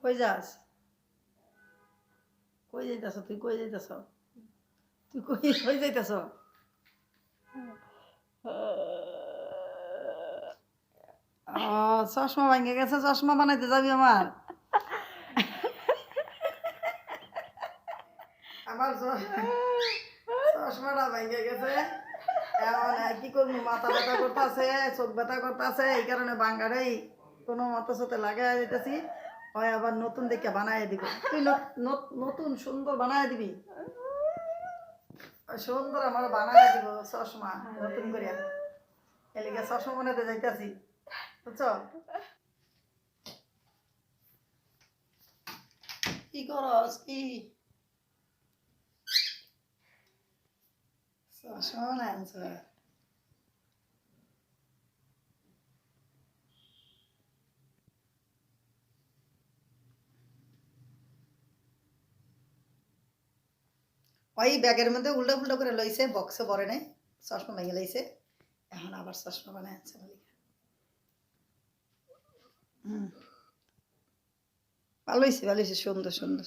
কই যাস? কই যাইতাছ? তুই কই যাইতাছ? তুই কই যাইতাছ? চশমা ভাঙে গেছে, চশমা বানাইতে যাবি আমার? আমার চশমাটা ভাঙে গেছে, এখন কি করবো, মাথা ব্যথা করতেছে, চোখ ব্যথা করতেছে, এই কারণে বাঙ্গারেই কোনো মতো সাথে লাগাই দিতেছি। হয় আবার নতুন দেখে বানাই দিব। তুই নতুন সুন্দর বানাই দিবি, সুন্দর আমার বানাই দিব চশমা নতুন করে। এলিগে চশমা বানাইতে যাইতাছি, বুঝছো? কি করস কি? চশমা বানাই আনছ? ওই ব্যাগের মধ্যে উল্টো পুল্টো করে লইছে, বক্সে ভরে নাই, চশমা ভেঙে লইছে, এখন আবার চশমা বানাই আনছে। ভালো হয়েছে, ভালো হয়েছে, সুন্দর সুন্দর।